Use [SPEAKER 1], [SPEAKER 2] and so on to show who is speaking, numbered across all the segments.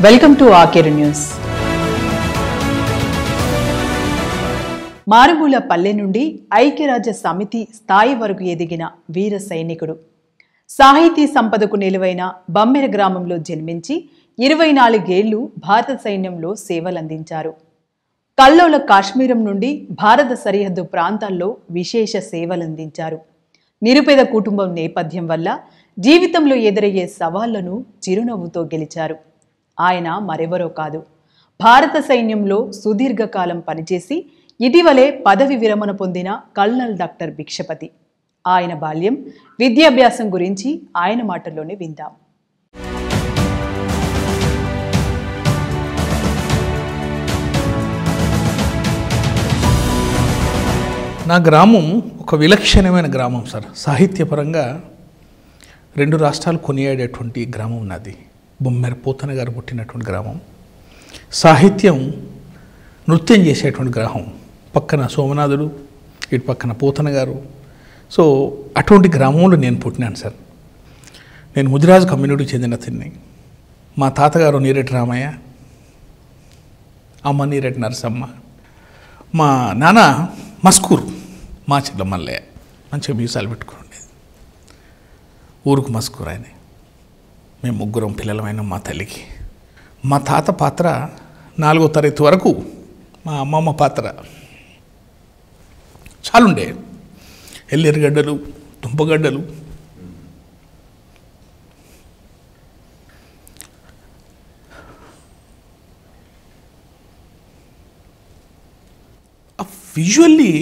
[SPEAKER 1] Welcome to Akeru news. మారుమూల పల్లె నుండి ఐక్యరాజ్య సమితి స్థాయి వరకు ఎదిగిన వీర సైనికుడు. సాహితీ సంపదకు నిలువైన బమ్మెర గ్రామంలో జన్మించి 24 ఏళ్లు భారత సైన్యంలో సేవలందించారు. కల్లోల కాశ్మీరం నుండి భారత సరిహద్దు ప్రాంతాల్లో విశేష సేవలందించారు. నిరుపేద కుటుంబం నేపథ్యం వల్ల జీవితంలో ఎదురయ్యే సవాళ్లను చిరునవ్వుతో గెలిచారు. ఆయన మరెవరో కాదు, భారత సైన్యంలో సుదీర్ఘకాలం పనిచేసి ఇటీవలే పదవి విరమణ పొందిన కల్నల్ డాక్టర్ భిక్షపతి. ఆయన బాల్యం, విద్యాభ్యాసం గురించి ఆయన మాటల్లోనే విందాం.
[SPEAKER 2] నా గ్రామం ఒక విలక్షణమైన గ్రామం సార్. సాహిత్యపరంగా 2 రాష్ట్రాలు కొనియాడేటువంటి గ్రామం నాది. బొమ్మెర పోతన గారు పుట్టినటువంటి గ్రామం. సాహిత్యం, నృత్యం చేసేటువంటి గ్రామం. పక్కన సోమనాథుడు, ఇటు పక్కన పోతన గారు. సో అటువంటి గ్రామంలో నేను పుట్టినాను సార్. నేను ముదిరాజు కమ్యూనిటీకి చెందిన తిన్ని. మా తాతగారు నీరెటి రామయ్య, అమ్మ నీరెటి నరసమ్మ. మా నాన్న మస్కూరు, మా చెల్ల మల్లయ్య. మంచిగా మీసాలు పెట్టుకుని ఊరుకు మస్కూరు ఆయన. మేము 3 పిల్లలమైన మా తల్లికి. మా తాత పాత్ర 4వ తరగతి వరకు, మా అమ్మమ్మ పాత్ర చాలుండే. ఎల్లిరగడ్డలు, దుంపగడ్డలు, విజువల్లీ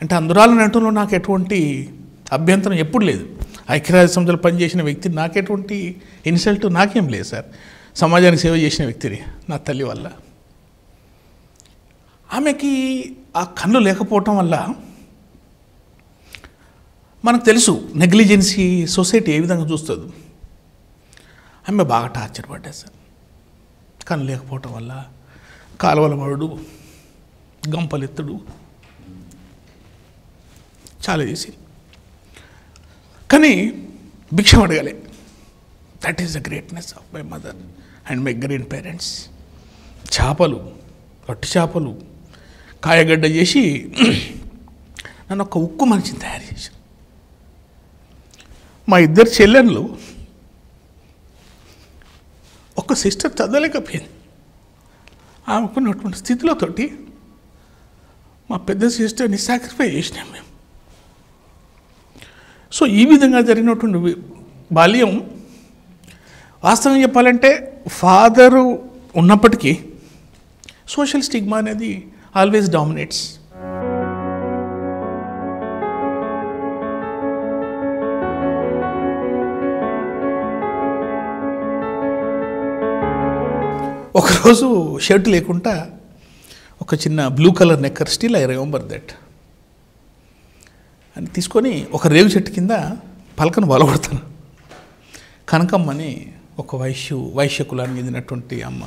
[SPEAKER 2] అంటే అందురాల నటనలో నాకు ఎటువంటి అభ్యంతరం ఎప్పుడు లేదు. ఐక్యరాజ్య సమితిలో పనిచేసిన వ్యక్తి, నాకెటువంటి ఇన్సల్ట్ నాకేం లేదు సార్. సమాజానికి సేవ చేసిన వ్యక్తిని నా తల్లి వల్ల. ఆమెకి ఆ కన్ను లేకపోవటం వల్ల మనకు తెలుసు నెగ్లిజెన్సీ సొసైటీ ఏ విధంగా చూస్తుంది. ఆమె బాగా టార్చర్ పడ్డా సార్. కన్ను లేకపోవటం వల్ల కాలువల మరుడు, గంపలెత్తుడు చాలా చేసి, కానీ భిక్షం అడగలే. That is the greatness of my mother and my grand parents. చేపలు, రొట్టె చేపలు, కాయగడ్డ చేసి నన్ను ఒక ఉక్కు మనిషిని తయారు చేశారు. మా 2 చెల్లెళ్ళు, ఒక సిస్టర్ చదవలేకపోయింది. ఆమెకున్నటువంటి స్థితిలోతోటి మా పెద్ద సిస్టర్ని సాక్రిఫై చేసినాం మేము. సో ఈ విధంగా జరిగినటువంటి బాల్యం, వాస్తవం చెప్పాలంటే ఫాదరు ఉన్నప్పటికీ సోషల్ స్టిగ్మా అనేది ఆల్వేస్ డామినేట్స్. ఒకరోజు షర్ట్ లేకుండా ఒక చిన్న blue colour knicker, still I remember that, అని తీసుకొని ఒక రేగు చెట్టు కింద పలకను బలపడతాను. కనకమ్మని ఒక వైశ్య కులానికి చెందినటువంటి అమ్మ,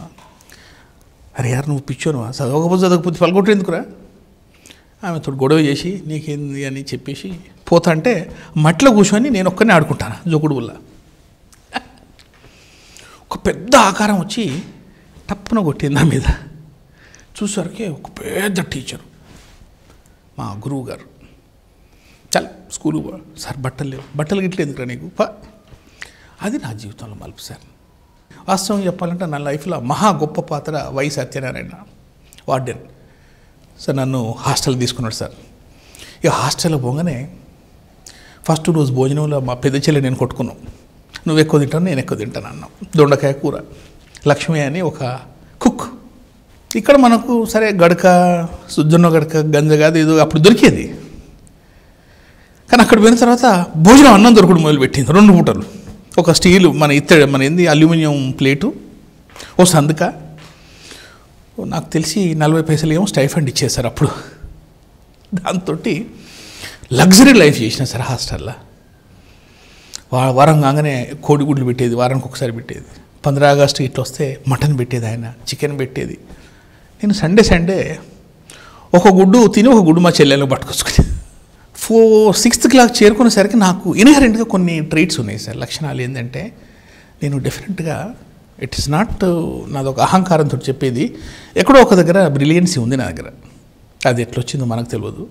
[SPEAKER 2] అరే యారు నువ్వు పిచ్చోను, చదవకపోతే పలకొట్టు ఎందుకురా, ఆమెతో గొడవ చేసి నీకేంది అని చెప్పేసి పోతా అంటే మట్టిలో కూర్చొని నేను ఒక్కనే ఆడుకుంటాను జోకుడు వల్ల. ఒక పెద్ద ఆకారం వచ్చి టప్పున కొట్టింది నా మీద. చూసేసరికి ఒక పెద్ద టీచరు, మా గురువు గారు. చల్ స్కూలు సార్, బట్టలు లేవు, బట్టలు గిట్లేదు ఎందుకురా నీకు పా. అది నా జీవితంలో మలుపు సార్. వాస్తవం చెప్పాలంటే నా లైఫ్లో మహా గొప్ప పాత్ర వై సత్యనారాయణ, వార్డెన్ సార్. నన్ను హాస్టల్ తీసుకున్నాడు సార్. ఇక హాస్టల్లో పోగానే ఫస్ట్ రోజు భోజనంలో మా పెద్ద చెల్లి నేను కొట్టుకున్నాం. నువ్వు ఎక్కువ తింటాను, నేను ఎక్కువ తింటాను అన్నాం. దొండకాయ కూర. లక్ష్మి అని ఒక కుక్. ఇక్కడ మనకు సరే గడక, జొన్న గడక, గంజ కాదు ఏదో అప్పుడు దొరికేది. కానీ అక్కడ పోయిన తర్వాత భోజనం అన్నం దొరకడం మొదలుపెట్టింది. 2 పూటలు ఒక స్టీలు మన ఏంది అల్యూమినియం ప్లేటు, ఓ సందుక. నాకు తెలిసి 40 పైసలు ఏమో స్టైఫండ్ ఇచ్చేసారు అప్పుడు. దాంతో లగ్జరీ లైఫ్ చేసిన సార్ హాస్టల్లో. వారం కాగానే కోడిగుడ్లు పెట్టేది, వారానికి ఒకసారి పెట్టేది. 15 ఆగస్టు ఇట్లా వస్తే మటన్ పెట్టేది, ఆయన చికెన్ పెట్టేది. నేను సండే ఒక గుడ్డు తిని ఒక గుడ్డు మా చెల్లెలకు పట్టుకొచ్చుకునేది. 6th క్లాస్ చేరుకునేసరికి నాకు ఇన్హరెంట్గా కొన్ని ట్రైట్స్ ఉన్నాయి సార్, లక్షణాలు. ఏంటంటే నేను డిఫరెంట్గా ఇట్ ఈస్ నాట్ నాదొక అహంకారంతో చెప్పేది. ఎక్కడో ఒక దగ్గర బ్రిలియన్సీ ఉంది నా దగ్గర, అది ఎట్లొచ్చిందో మనకు తెలియదు.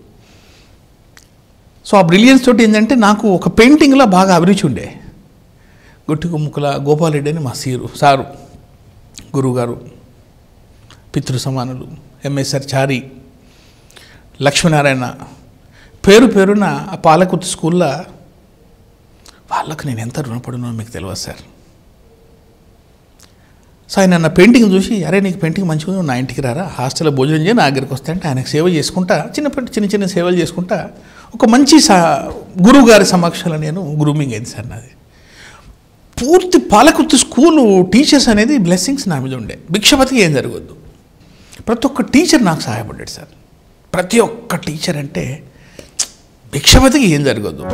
[SPEAKER 2] సో ఆ బ్రిలియన్స్ తోటి ఏంటంటే నాకు ఒక పెయింటింగ్లో బాగా అభిరుచి ఉండే. గుట్టి కొమ్ముకుల గోపాలరెడ్డి అని మా సారు గురువుగారు, పితృ సమానులు, ఎంఎస్ఆర్ చారి, లక్ష్మీనారాయణ, పేరున ఆ పాలకుర్తి స్కూల్లో వాళ్ళకు నేను ఎంత రుణపడినో మీకు తెలియదు సార్. సో ఆయన నా పెయింటింగ్ చూసి, అరే నీకు పెయింటింగ్ మంచిగా ఉంది, నా ఇంటికి రారా, హాస్టల్లో భోజనం చేయి, నా దగ్గరికి వస్తే అంటే ఆయనకు సేవ చేసుకుంటా, చిన్న సేవలు చేసుకుంటా ఒక మంచి గురువు గారి సమక్షంలో నేను గ్రూమింగ్ అయింది సార్ నాది. పూర్తి పాలకుర్తి స్కూలు టీచర్స్ అనేది బ్లెస్సింగ్స్ నా మీద ఉండే. భిక్షపతికి ఏం జరగద్దు, ప్రతి ఒక్క టీచర్ నాకు సహాయపడ్డాడు సార్. ప్రతి ఒక్క టీచర్ అంటే భిక్షపతికి ఏం జరగద్దు.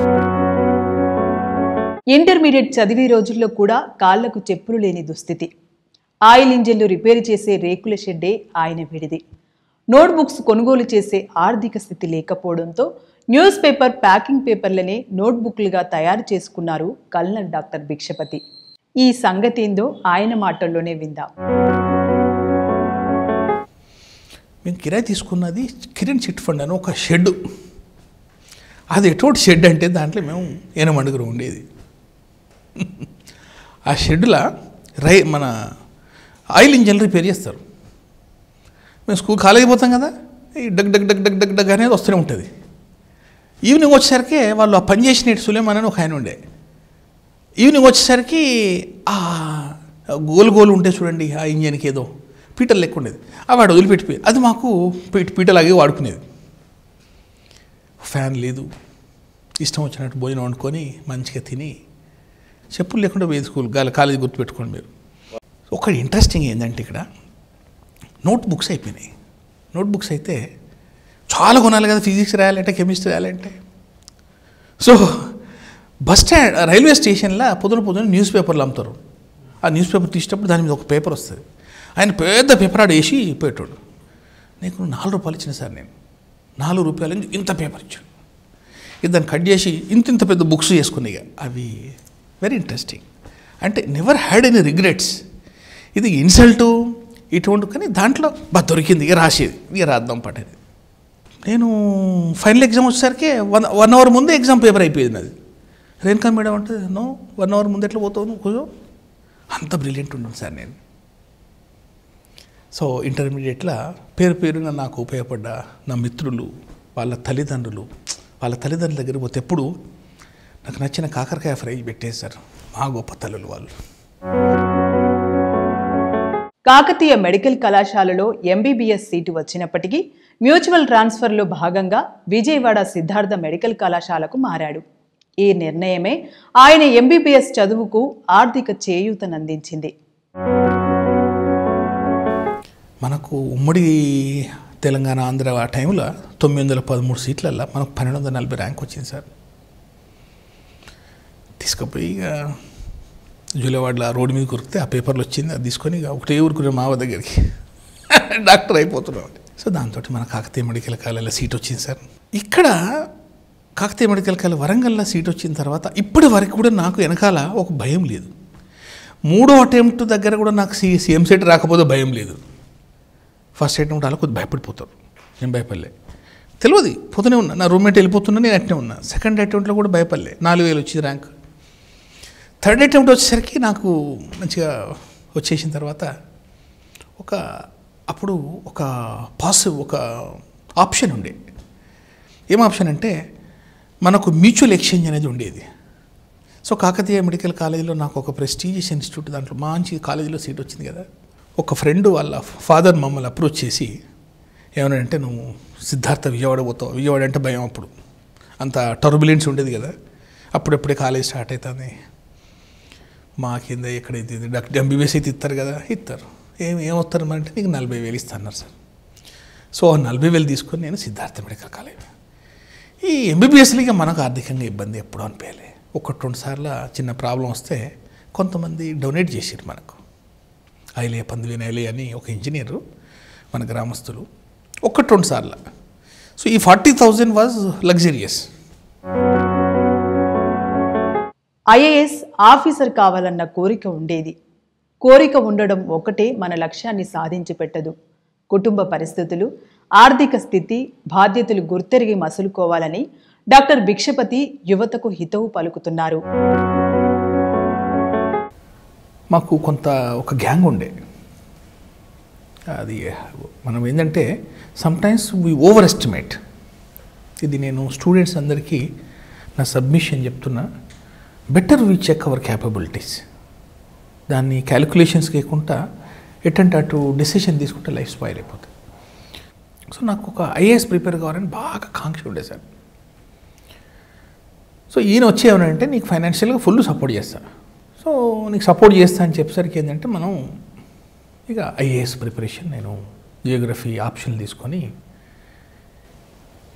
[SPEAKER 1] ఇంటర్మీడియట్ చదివే రోజుల్లో కూడా కాళ్లకు చెప్పులు లేని దుస్థితి. ఆయిల్ ఇంజిన్లు రిపేర్ చేసే రేకుల షెడ్డే ఆయన విడిది. నోట్బుక్స్ కొనుగోలు చేసే ఆర్థిక స్థితి లేకపోవడంతో న్యూస్ పేపర్ ప్యాకింగ్ పేపర్లనే నోట్బుక్లుగా తయారు చేసుకున్నారు కల్నల్ డాక్టర్ భిక్షపతి. ఈ సంగతి ఏందో ఆయన మాటల్లోనే విందాం.
[SPEAKER 2] మేము కిరాయి తీసుకున్నది కిరణ్ చిట్ ఫండ్ అని ఒక షెడ్. అది ఎటువంటి షెడ్ అంటే దాంట్లో మేము 8 మండుగురు ఉండేది. ఆ షెడ్లో మన ఆయిల్ ఇంజన్ రిపేర్ చేస్తారు. మేము కాలేజీ పోతాం కదా, ఈ డగ్ డగ్ డగ్ డగ్ డగ్ డగ్ అనేది వస్తూనే ఉంటుంది. ఈవినింగ్ వచ్చేసరికి వాళ్ళు ఆ పని చేసిన సులేమాన్ అని ఒక ఆయన ఉండే. ఈవినింగ్ వచ్చేసరికి ఆ గోలు ఉంటే చూడండి, ఆ ఇంజన్కి ఏదో పీటలు లెక్క ఉండేది, వాడు వదిలిపెట్టిపోయి అది మాకు పీటలాగే వాడుకునేది. ఫ్యాన్ లేదు, ఇష్టం వచ్చినట్టు భోజనం వండుకొని మంచిగా తిని చెప్పులు లేకుండా పోయి స్కూల్ కాలేజీ గుర్తుపెట్టుకోండి మీరు. ఒక ఇంట్రెస్టింగ్ ఏంటంటే ఇక్కడ నోట్బుక్స్ అయిపోయినాయి. నోట్బుక్స్ అయితే చాలా కొనాలి కదా, ఫిజిక్స్ రాయాలంటే, కెమిస్ట్రీ రాయాలంటే. సో బస్ స్టాండ్ రైల్వే స్టేషన్లో పొద్దున న్యూస్ పేపర్లు అమ్ముతారు. ఆ న్యూస్ పేపర్ తీసేటప్పుడు దాని మీద ఒక పేపర్ వస్తుంది. ఆయన పెద్ద పేపర్ ఆడ వేసి పెట్టాడు. నీకు 4 రూపాయలు ఇచ్చిన సార్, నేను 4 రూపాయలు ఇంత పేపర్ ఇచ్చాను. ఇది దాన్ని కట్ చేసి ఇంత పెద్ద బుక్స్ చేసుకుని అవి వెరీ ఇంట్రెస్టింగ్. అంటే నెవర్ హ్యాడ్ ఎనీ రిగ్రెట్స్. ఇది ఇన్సల్టు ఇటువంటి, కానీ దాంట్లో దొరికింది రాసేది, రాద్దాం పట్టేది. నేను ఫైనల్ ఎగ్జామ్ వచ్చేసరికి 1 అవర్ ముందే ఎగ్జామ్ పేపర్ అయిపోయింది అది. రేణుకా మేడం అంటే నో 1 అవర్ ముందు ఎట్లా పోతావు నువ్వు కూర్చో, అంత బ్రిలియంట్ ఉన్నాను సార్ నేను. సో ఇంటర్మీడియట్లో పేరున నాకు ఉపయోగపడ్డ నా మిత్రులు, వాళ్ళ తల్లిదండ్రుల దగ్గర పోతే ఎప్పుడు నాకు నచ్చిన కాకరకాయ ఫ్రై పెట్టేశారు. మా గొప్ప తల్లులు వాళ్ళు.
[SPEAKER 1] కాకతీయ మెడికల్ కళాశాలలో ఎంబీబీఎస్ సీటు వచ్చినప్పటికీ మ్యూచువల్ ట్రాన్స్ఫర్లో భాగంగా విజయవాడ సిద్ధార్థ మెడికల్ కళాశాలకు మారాడు. ఈ నిర్ణయమే ఆయన ఎంబీబీఎస్ చదువుకు ఆర్థిక చేయూతనందించింది.
[SPEAKER 2] మనకు ఉమ్మడి తెలంగాణ ఆంధ్ర ఆ టైంలో 913 సీట్లల్లో మనకు 1240 ర్యాంక్ వచ్చింది సార్. తీసుకుపోయి ఇక జూలవాడలో రోడ్డు మీద కొరికితే ఆ పేపర్లు వచ్చింది. అది తీసుకొని ఇక ఒకటే ఊరుకునే మావ దగ్గరికి డాక్టర్ అయిపోతున్నాం. సో దాంతో మన కాకతీయ మెడికల్ కాలేజీలో సీట్ వచ్చింది సార్. ఇక్కడ కాకతీయ మెడికల్ కాలేజ్ వరంగల్లో సీట్ వచ్చిన తర్వాత ఇప్పటి వరకు కూడా నాకు వెనకాల ఒక భయం లేదు. 3వ అటెంప్ట్ దగ్గర కూడా నాకు సీఎం సెట్ రాకపోతే భయం లేదు. ఫస్ట్ అటెంప్ట్ అలా కొద్దిగా భయపడిపోతారు. నేను భయపడలే, తెలియదు, పోతూనే ఉన్నా. నా రూమ్మేట్ వెళ్ళిపోతున్నా, నేను అట్నే ఉన్నా. సెకండ్ అటెంప్ట్లో కూడా భయపడలే, 4000 వచ్చింది ర్యాంక్. థర్డ్ అటెంప్ట్ వచ్చేసరికి నాకు మంచిగా వచ్చేసిన తర్వాత అప్పుడు ఒక ఆప్షన్ ఉండే. ఏం ఆప్షన్ అంటే మనకు మ్యూచువల్ ఎక్స్చేంజ్ అనేది ఉండేది. సో కాకతీయ మెడికల్ కాలేజీలో నాకు ఒక ప్రెస్టీజియస్ ఇన్స్టిట్యూట్, దాంట్లో మంచి కాలేజీలో సీట్ వచ్చింది కదా. ఒక ఫ్రెండ్ వాళ్ళ ఫాదర్ మమ్మల్ని అప్రోచ్ చేసి ఏమనంటే, నువ్వు సిద్ధార్థ విజయవాడ పోతావు. విజయవాడ అంటే భయం, అప్పుడు అంత టర్బులెన్స్ ఉండేది కదా. అప్పుడప్పుడే కాలేజ్ స్టార్ట్ అవుతుంది. మా కింద ఎక్కడైతే ఎంబీబీఎస్ అయితే ఇస్తారు కదా, ఇస్తారు. ఏమొస్తారు అంటే నీకు 40,000 ఇస్తున్నారు సార్. సో 40,000 తీసుకొని నేను సిద్ధార్థ మెడికల్ కాలేజ్. ఈ ఎంబీబీఎస్లో ఇక మనకు ఆర్థికంగా ఇబ్బంది ఎప్పుడూ అనిపించలే. 1-2 సార్లు చిన్న ప్రాబ్లం వస్తే కొంతమంది డొనేట్ చేసారు మనకు. ఐలే పందులేని ఐలే అని ఒక ఇంజనీరు, మన గ్రామస్తులు 1-2 సార్లు. సో ఈ 40,000 వాజ్ లగ్జరియస్.
[SPEAKER 1] ఐఏఎస్ ఆఫీసర్ కావాలన్న కోరిక ఉండేది. కోరిక ఉండడం ఒకటే మన లక్ష్యాన్ని సాధించి పెట్టదు. కుటుంబ పరిస్థితులు, ఆర్థిక స్థితి, బాధ్యతలు గుర్తెరిగి మసులుకోవాలని డాక్టర్ భిక్షపతి యువతకు హితవు పలుకుతున్నారు.
[SPEAKER 2] మాకు ఒక గ్యాంగ్ ఉండే, అది మనం ఏంటంటే సమ్టైమ్స్ వీ ఓవర్ ఎస్టిమేట్. ఇది నేను స్టూడెంట్స్ అందరికీ నా సబ్మిషన్ చెప్తున్నా. Better we check our capabilities. దాన్ని క్యాలిక్యులేషన్స్ కేకుండా ఎటంటే అటు డెసిషన్ తీసుకుంటే లైఫ్ స్పాయిల్ అయిపోతుంది. సో నాకు ఒక ఐఏఎస్ ప్రిపేర్ కావాలని బాగా కాంక్ష ఉండే సార్. సో ఈయన వచ్చేవనంటే నీకు ఫైనాన్షియల్గా ఫుల్ సపోర్ట్ చేస్తా, సో నీకు సపోర్ట్ చేస్తా అని చెప్పేసరికి ఏంటంటే మనం ఇక ఐఏఎస్ ప్రిపరేషన్ నేను జియోగ్రఫీ ఆప్షన్ తీసుకొని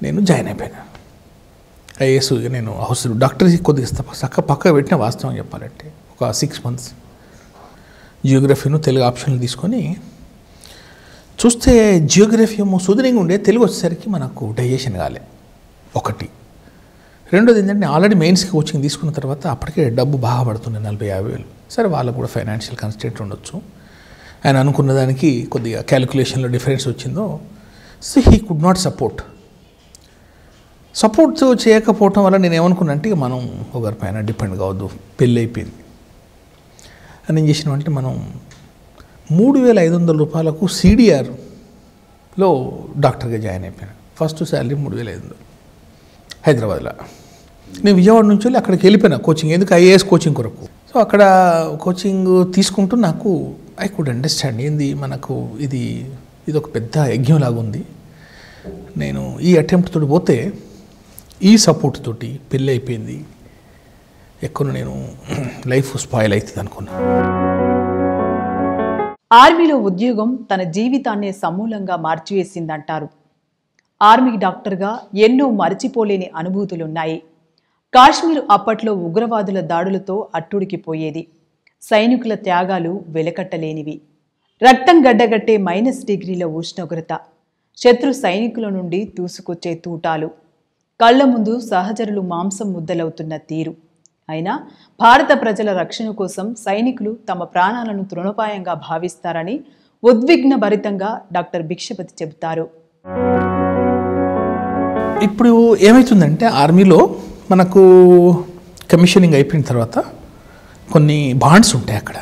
[SPEAKER 2] నేను జాయిన్ అయిపోయాను. ఐఏఎస్ నేను హౌస్ డాక్టర్ కొద్దిగా పక్క పెట్టిన వాస్తవం చెప్పాలంటే ఒక 6 months జియోగ్రఫీను తెలుగు ఆప్షన్లు తీసుకొని చూస్తే జియోగ్రఫీ ఏమో సుదీరంగా ఉండే, తెలుగు వచ్చేసరికి మనకు డైజెషన్ కాలే ఒకటి. రెండోది ఏంటంటే ఆల్రెడీ మెయిన్స్కి కోచింగ్ తీసుకున్న తర్వాత అప్పటికే డబ్బు బాగా పడుతుంది, 40,000-50,000. సరే వాళ్ళకు కూడా ఫైనాన్షియల్ కన్స్టెంట్ ఉండొచ్చు. ఆయన అనుకున్న దానికి కొద్దిగా క్యాలిక్యులేషన్లో డిఫరెన్స్ వచ్చిందో, so he could not support చేయకపోవటం వల్ల నేను ఏమనుకున్నా అంటే మనం ఒకరిపైన డిపెండ్ కావద్దు, పెళ్ళి అయిపోయింది అని ఏం చేసినామంటే మనం 3,500 రూపాయలకు CDRలో డాక్టర్గా జాయిన్ అయిపోయాను. ఫస్ట్ శాలరీ 3,500 హైదరాబాద్లో. నేను విజయవాడ నుంచి వెళ్ళి అక్కడికి వెళ్ళిపోయినా కోచింగ్, ఎందుకు ఐఏఎస్ కోచింగ్ కొరకు. సో అక్కడ కోచింగ్ తీసుకుంటూ నాకు ఐ కుడ్ అండర్స్టాండ్ ఏంది మనకు ఇది ఒక పెద్ద యజ్ఞం లాగా ఉంది. నేను ఈ అటెంప్ట్ తోటి పోతే ఈ సపోర్ట్ తోటి పెళ్ళి అయిపోయింది, ఎక్కువ నేను లైఫ్ స్పాయిల్ అవుతుంది అనుకున్నా.
[SPEAKER 1] ఆర్మీలో ఉద్యోగం తన జీవితాన్నే సమూలంగా మార్చివేసిందంటారు. ఆర్మీ డాక్టర్గా ఎన్నో మరచిపోలేని అనుభూతులున్నాయి. కాశ్మీర్ అప్పట్లో ఉగ్రవాదుల దాడులతో అట్టుడికిపోయేది. సైనికుల త్యాగాలు వెలకట్టలేనివి. రక్తం గడ్డగట్టే -డిగ్రీల ఉష్ణోగ్రత, శత్రు సైనికుల నుండి దూసుకొచ్చే తూటాలు, కళ్ల ముందు సహచరులు మాంసం ముద్దలవుతున్న తీరు. అయినా భారత ప్రజల రక్షణ కోసం సైనికులు తమ ప్రాణాలను తృణోపాయంగా భావిస్తారని ఉద్విగ్న భరితంగా డాక్టర్ భిక్షపతి చెబుతారు.
[SPEAKER 2] ఇప్పుడు ఏమవుతుందంటే ఆర్మీలో మనకు కమిషనింగ్ అయిపోయిన తర్వాత కొన్ని బాండ్స్ ఉంటాయి. అక్కడ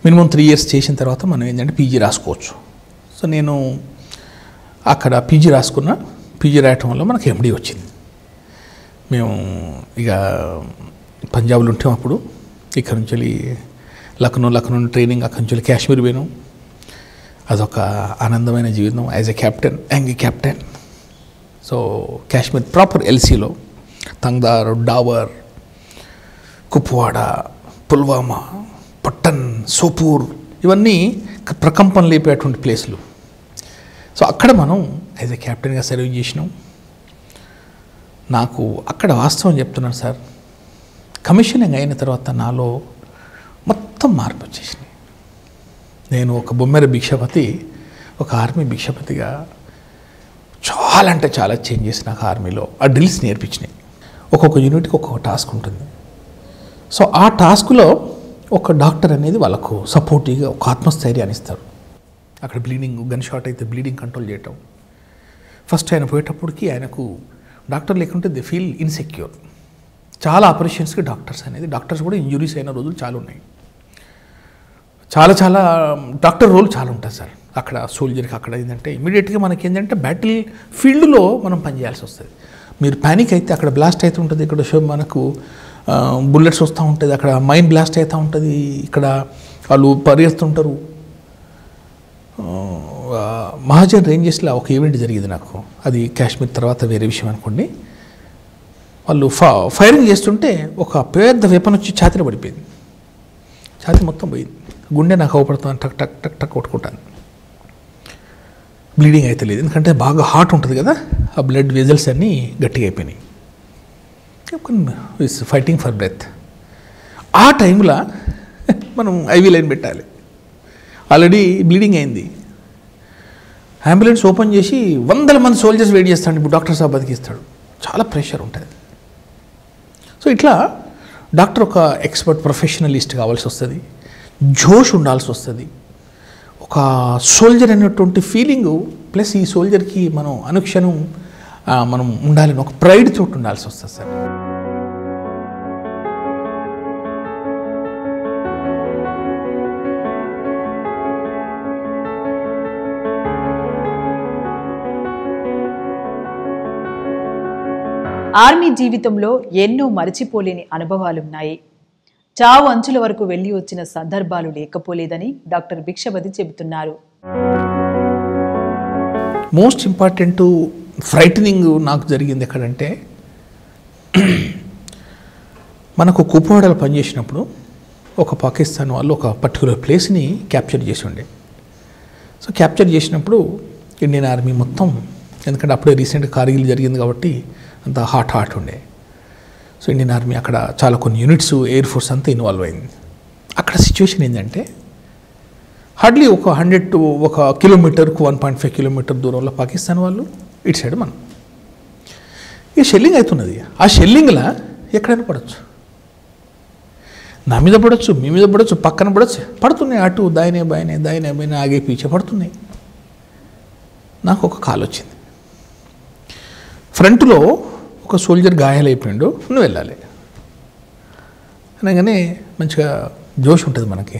[SPEAKER 2] మినిమం 3 years చేసిన తర్వాత మనం ఏంటంటే పీజీ రాసుకోవచ్చు. సో నేను అక్కడ పీజీ రాసుకున్నా. పీజీ రాయటం వల్ల మనకు ఎండి వచ్చింది. మేము ఇక పంజాబ్లో ఉంటాం అప్పుడు. ఇక్కడ నుంచి వెళ్ళి లక్నో ట్రైనింగ్, అక్కడి నుంచి వెళ్ళి కాశ్మీర్ పోయినాం. అదొక ఆనందమైన జీవితం as a captain, young captain. So Kashmir proper LCలో తంగ్దార్, డావర్, కుప్వాడ, పుల్వామా, పట్టన్, సోపూర్ ఇవన్నీ ప్రకంపన లేపేటువంటి ప్లేసులు. సో అక్కడ మనం యాజ్ ఎ క్యాప్టెన్గా సర్వ్ చేసినాం. నాకు అక్కడ వాస్తవం చెప్తున్నాను సార్, కమిషనింగ్ అయిన తర్వాత నాలో మొత్తం మార్పు వచ్చేసినాయి. నేను ఒక బొమ్మెర భిక్షపతి, ఒక ఆర్మీ భిక్షపతిగా చాలా అంటే చాలా చేంజెస్ నాకు ఆర్మీలో ఆ డ్రిల్స్ నేర్పించినాయి. ఒక్కొక్క యూనిట్కి ఒక్కొక్క టాస్క్ ఉంటుంది. సో ఆ టాస్క్లో ఒక డాక్టర్ అనేది వాళ్ళకు సపోర్టివ్గా ఒక ఆత్మస్థైర్యాన్ని ఇస్తారు. అక్కడ బ్లీడింగ్, గన్ షాట్ అయితే బ్లీడింగ్ కంట్రోల్ చేయటం. ఫస్ట్ ఆయన పోయేటప్పటికి ఆయనకు డాక్టర్ లేకుంటే దే ఫీల్ ఇన్సెక్యూర్. చాలా ఆపరేషన్స్కి డాక్టర్స్ కూడా ఇంజురీస్ అయిన రోజులు చాలా ఉన్నాయి. చాలా డాక్టర్ రోల్ చాలా ఉంటుంది సార్ అక్కడ సోల్జర్కి. అక్కడ ఏంటంటే ఇమీడియట్గా మనకి ఏంటంటే బ్యాటిల్ ఫీల్డ్లో మనం పనిచేయాల్సి వస్తుంది. మీరు ప్యానిక్ అయితే అక్కడ బ్లాస్ట్ అవుతూ ఉంటుంది, ఇక్కడ మనకు బుల్లెట్స్ వస్తూ ఉంటుంది, అక్కడ మైన్ బ్లాస్ట్ అవుతూ ఉంటుంది, ఇక్కడ వాళ్ళు పరిగెత్తుంటారు. మహాజన్ రేంజెస్లో ఒక ఈవెంట్ జరిగింది నాకు, అది కాశ్మీర్ తర్వాత వేరే విషయం అనుకోండి. వాళ్ళు ఫైరింగ్ చేస్తుంటే ఒక పెద్ద వెపన్ వచ్చి ఛాతీలో పడిపోయింది. ఛాతీ మొత్తం పోయింది. గుండె నాకు అవపడుతుంది, టక్ టక్ టక్ టక్ కొట్టుకుంటాను. బ్లీడింగ్ అయితే లేదు, ఎందుకంటే బాగా హాట్ ఉంటుంది కదా, ఆ బ్లడ్ వెజల్స్ అన్నీ గట్టిగా అయిపోయినాయి. Fighting for breath. ఆ టైంలో మనం IV లైన్ పెట్టాలి. ఆల్రెడీ బ్లీడింగ్ అయింది. అంబులెన్స్ ఓపెన్ చేసి 100 మంది సోల్జర్స్ వెయిట్ చేస్తాడు. ఇప్పుడు డాక్టర్ సాబ్ బతికిస్తాడు. చాలా ప్రెషర్ ఉంటుంది. సో ఇట్లా డాక్టర్ ఒక ఎక్స్పర్ట్ ప్రొఫెషనలిస్ట్ కావాల్సి వస్తుంది. జోష్ ఉండాల్సి వస్తుంది, ఒక సోల్జర్ అనేటువంటి ఫీలింగు, ప్లస్ ఈ సోల్జర్కి మనం అనుక్షణం మనం ఉండాలని ఒక ప్రైడ్ తోటి ఉండాల్సి వస్తుంది సార్.
[SPEAKER 1] ఆర్మీ జీవితంలో ఎన్నో మరచిపోలేని అనుభవాలున్నాయి. చావు అంచుల వరకు వెళ్ళి వచ్చిన సందర్భాలు లేకపోలేదని డాక్టర్ భిక్షపతి చెబుతున్నారు.
[SPEAKER 2] మోస్ట్ ఇంపార్టెంట్ ఫ్రైటనింగ్ నాకు జరిగింది ఎక్కడంటే, మనకు కుప్పవాడలో పనిచేసినప్పుడు ఒక పాకిస్తాన్ వాళ్ళు ఒక పర్టికులర్ ప్లేస్ని క్యాప్చర్ చేసి ఉండే. సో క్యాప్చర్ చేసినప్పుడు ఇండియన్ ఆర్మీ మొత్తం, ఎందుకంటే అప్పుడే రీసెంట్గా కార్గిల్ జరిగింది కాబట్టి అంత హాట్ ఉండే. సో ఇండియన్ ఆర్మీ అక్కడ చాలా కొన్ని యూనిట్స్, ఎయిర్ ఫోర్స్ అంతా ఇన్వాల్వ్ అయింది. అక్కడ సిచ్యువేషన్ ఏంటంటే హార్డ్లీ ఒక 100 to 1 కిలోమీటర్కు 1.5 కిలోమీటర్ దూరంలో పాకిస్తాన్ వాళ్ళు, ఇటు సైడ్ మనం. ఇక షెల్లింగ్ అవుతున్నది. ఆ షెల్లింగ్లా ఎక్కడైనా పడవచ్చు, నా మీద పడవచ్చు, మీ మీద పడవచ్చు, పక్కన పడవచ్చు, పడుతున్నాయి. అటు దాయినే బాయినే ఆగే పీచే పడుతున్నాయి. నాకు ఒక కాల్ వచ్చింది, ఫ్రంట్లో ఒక సోల్జర్ గాయాలైపోయిండు, నువ్వు వెళ్ళాలి అనగానే మంచిగా జోష్ ఉంటుంది మనకి,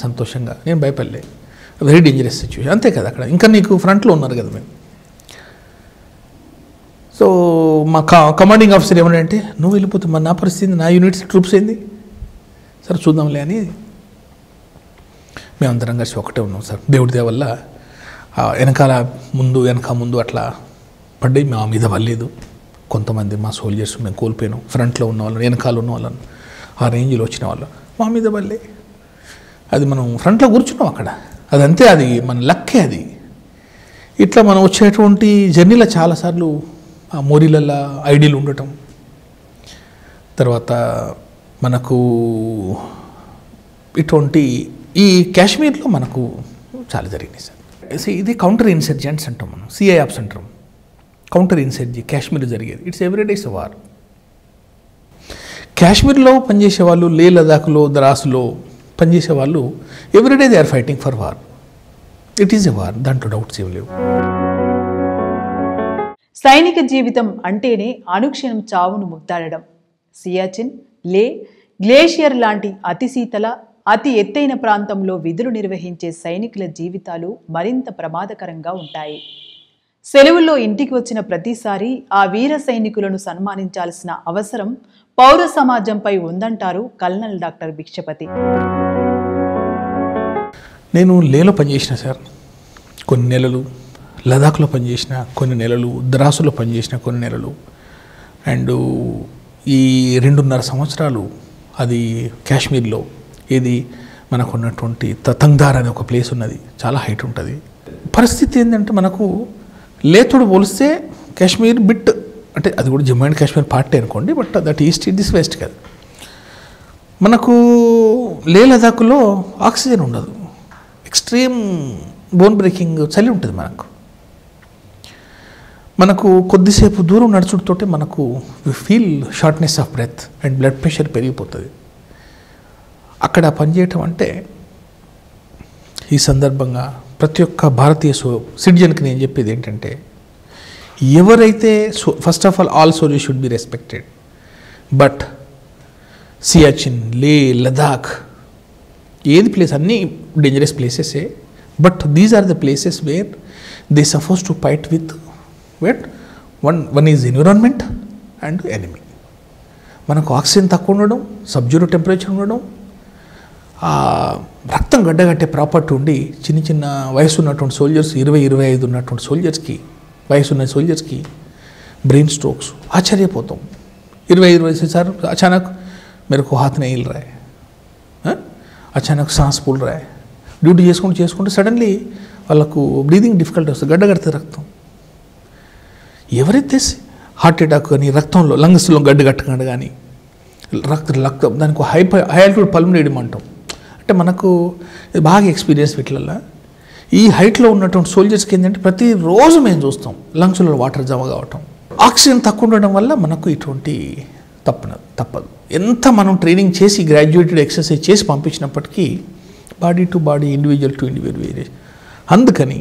[SPEAKER 2] సంతోషంగా. నేను భయపడలే, వెరీ డేంజరస్ సిచ్యువేషన్, అంతే కదా అక్కడ, ఇంకా నీకు ఫ్రంట్లో ఉన్నారు కదా మేము. సో మా కమాండింగ్ ఆఫీసర్ ఏమంటే, నువ్వు వెళ్ళిపోతే మరి నా పరిస్థితి, నా యూనిట్స్ ట్రూప్స్ ఏంది, సరే చూద్దాంలే అని మేమందరం కలిసి ఒకటే ఉన్నాం సార్. దేవుడి దయ వల్ల వెనక ముందు అట్లా పడ్డాయి, మా మీద పడలేదు. కొంతమంది మా సోల్జర్స్ మేము కోల్పోయాను, ఫ్రంట్లో ఉన్న వాళ్ళని, వెనకాల ఉన్న వాళ్ళని, ఆ రేంజ్లో వచ్చిన వాళ్ళు మా మీద పడలే. అది మనం ఫ్రంట్లో కూర్చున్నాం అక్కడ, అదంతే, అది మన లక్కే. అది ఇట్లా మనం వచ్చేటువంటి జర్నీలో చాలాసార్లు ఆ మోరీలలో ఐడీలు ఉండటం, తర్వాత మనకు ఇటువంటి ఈ కాశ్మీర్లో మనకు చాలా జరిగినాయి సార్. ఇది కౌంటర్ ఇన్సర్జెంట్స్ అంటాం మనం, సిఐఆప్స్ అంటాం. కౌంటర్ ఇన్సర్జీ కాశ్మీర్లో జరిగేది. It's everyday's war. కాశ్మీర్లో పనిచేసే వాళ్ళు, లే లదాఖ్లో, ద్రాస్లో పనిచేసే వాళ్ళు everyday they are fighting for war. It is a war, దాంట్లో డౌట్స్ ఏం లేవు.
[SPEAKER 1] సైనిక జీవితం అంటేనే అనుక్షణం చావును ముద్దాడడం. సియాచిన్, లే, గ్లేషియర్ లాంటి అతి శీతల, అతి ఎత్తైన ప్రాంతంలో విధులు నిర్వహించే సైనికుల జీవితాలు మరింత ప్రమాదకరంగా ఉంటాయి. సెలవుల్లో ఇంటికి వచ్చిన ప్రతిసారి ఆ వీర సైనికులను సన్మానించాల్సిన అవసరం పౌర సమాజంపై ఉందంటారు కల్నల్ డాక్టర్ భిక్షపతి.
[SPEAKER 2] నేను లేలో పనిచేసిన సార్ కొన్ని నెలలు, లదాఖ్లో పనిచేసిన కొన్ని నెలలు, ద్రాసులో పనిచేసిన కొన్ని నెలలు, అండ్ ఈ 2.5 సంవత్సరాలు అది కాశ్మీర్లో. ఇది మనకు ఉన్నటువంటి తతంగ్దార్ అనే ఒక ప్లేస్ ఉన్నది, చాలా హైట్ ఉంటుంది. పరిస్థితి ఏంటంటే మనకు లేతోడు పోలిస్తే కాశ్మీర్ బిట్, అంటే అది కూడా జమ్మూ అండ్ కాశ్మీర్ పార్టీ అనుకోండి, but that east, this west కదా. మనకు లే లదాఖ్లో ఆక్సిజన్ ఉండదు, ఎక్స్ట్రీమ్ బోన్ బ్రేకింగ్ చలి ఉంటుంది. మనకు కొద్దిసేపు దూరం నడుచుడుతోటే మనకు feel shortness of breath and blood pressure పెరిగిపోతుంది. అక్కడ పనిచేయటం అంటే ఈ సందర్భంగా ప్రతి ఒక్క భారతీయ సిటిజన్కి నేను చెప్పేది ఏంటంటే, ఎవరైతే first of all soldiers should be respected, but Siachen, Leh, Ladakh, ఏది ప్లేస్ అన్నీ డేంజరస్ ప్లేసెసే, but these are the places where they suppose to fight with one is environment and enemy. మనకు ఆక్సిజన్ తక్కువ ఉండడం, సబ్జీరో టెంపరేచర్ ఉండడం, రక్తం గడ్డగట్టే ప్రాపర్టీ ఉండి, చిన్న వయసు ఉన్నటువంటి సోల్జర్స్, 20-25 ఉన్నటువంటి సోల్జర్స్కి, వయసున్న సోల్జర్స్కి ब्रेन स्ट्रोक्स आश्चर्यपोताం 20-25 साल अचानक मेरे को हाथ नहीं हिल रहा है, अचानक सांस फूल रहा है, ड्यूटी చేసుకుంటూ సడన్లీ వాళ్ళకు బ్రీదింగ్ డిఫికల్టీ వస్తుంది, గడ్డగడితే రక్తం. ఎవరైతే హార్ట్ అటాక్ కానీ రక్తంలో లంగ్స్లో గడ్డగట్టకుండా కానీ రక్తం దానికి హై ఆల్టిట్యూడ్ పల్మనరీ ఎడిమా అంటాం. అంటే మనకు బాగా ఎక్స్పీరియన్స్ వీటిల్లో ఈ హైట్లో ఉన్నటువంటి సోల్జర్స్కి ఏంటంటే ప్రతిరోజు మేము చూస్తాం లంగ్స్లో వాటర్ జమ కావటం, ఆక్సిజన్ తక్కువ ఉండడం వల్ల మనకు ఇటువంటి తప్పదు. ఎంత మనం ట్రైనింగ్ చేసి గ్రాడ్యుయేటెడ్ ఎక్సర్సైజ్ చేసి పంపించినప్పటికీ body to body, individual to individual variation. అందుకని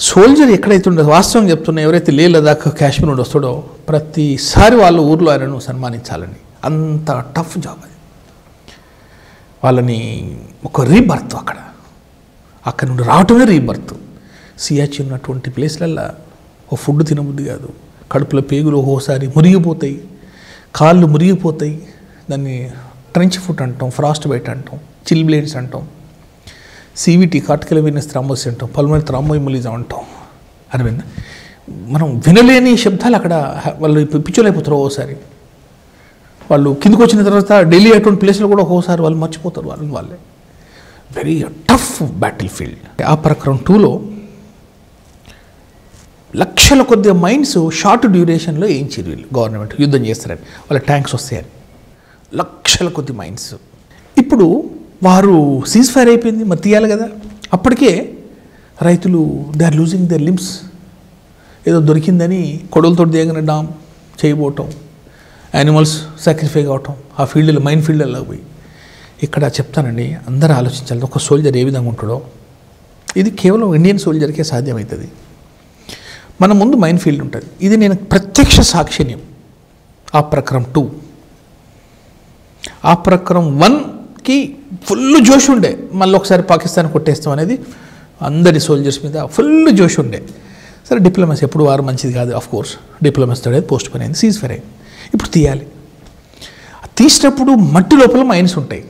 [SPEAKER 2] సోల్జర్ ఎక్కడైతే ఉండదు, వాస్తవం చెప్తున్నా, ఎవరైతే లే లదాఖ్ కాశ్మీర్ నుండి వస్తాడో ప్రతిసారి వాళ్ళ ఊర్లో ఆయనను సన్మానించాలని. అంత టఫ్ జాబ్ అది. వాళ్ళని ఒక రీబర్త్, అక్కడ నుండి రావటమే రీబర్త్. సియాచి ఉన్నటువంటి ప్లేస్లల్లో ఒక ఫుడ్ తినబుద్ధి కాదు, కడుపులో పేగులు ఒక్కోసారి మురిగిపోతాయి, కాళ్ళు మురిగిపోతాయి. దాన్ని ట్రెంచ్ ఫుట్ అంటాం, ఫ్రాస్ట్ బైట్ అంటాం, చిల్ బ్లేడ్స్ అంటాం, సివిటీ కార్టికల్ వెనస్ థ్రాంబోసిస్ అంటాం, పల్మనరీ థ్రాంబోఎంబోలిజం అంటాం. అని మనం వినలేని శబ్దాలు అక్కడ వాళ్ళు పిచ్చోలైపోతారు. ఒక్కోసారి వాళ్ళు కిందకు వచ్చిన తర్వాత ఢిల్లీ అటువంటి ప్లేస్లో కూడా ఒక్కోసారి వాళ్ళు మర్చిపోతారు వాళ్ళే. Very tough battle field. ఆ పరాక్రమ్ 2లో లక్షల కొద్దిగా మైండ్స్ షార్ట్ డ్యూరేషన్లో వేయించారు వీళ్ళు. గవర్నమెంట్ యుద్ధం చేస్తారని, వాళ్ళ ట్యాంక్స్ వస్తాయని. లక్షల కొద్ది మైండ్స్. ఇప్పుడు వారు సీజ్ ఫైర్ అయిపోయింది, మరి తీయాలి కదా. అప్పటికే రైతులు they are losing their limbs. ఏదో దొరికిందని కొడవలతో దిగన డామ్ చేయబోవటం, యానిమల్స్ సాక్రిఫై కావటం, ఆ ఫీల్డ్లో మైన్ ఫీల్డ్లో పోయి. ఇక్కడ చెప్తానండి, అందరూ ఆలోచించాలి ఒక సోల్జర్ ఏ విధంగా ఉంటాడో. ఇది కేవలం ఇండియన్ సోల్జర్కే సాధ్యమవుతుంది. మన ముందు మైన్ ఫీల్డ్ ఉంటుంది. ఇది నేను ప్రత్యక్ష సాక్షిణ్యం. ఆ పరాక్రమ్ 2, ఆ పరాక్రమ్ 1కి ఫుల్ జోష్ ఉండే, మళ్ళీ ఒకసారి పాకిస్తాన్ కొట్టేస్తాం అనేది అందరి సోల్జర్స్ మీద ఫుల్ జోష్ ఉండే. సరే డిప్లొమసీ ఎప్పుడు వారు మంచిది కాదు, ఆఫ్ కోర్స్ డిప్లొమసీ అనేది పోస్ట్ పోన్ అయింది, సీజ్ ఫైర్ అయింది. ఇప్పుడు తీయాలి. తీసినప్పుడు మట్టి లోపల మైన్స్ ఉంటాయి.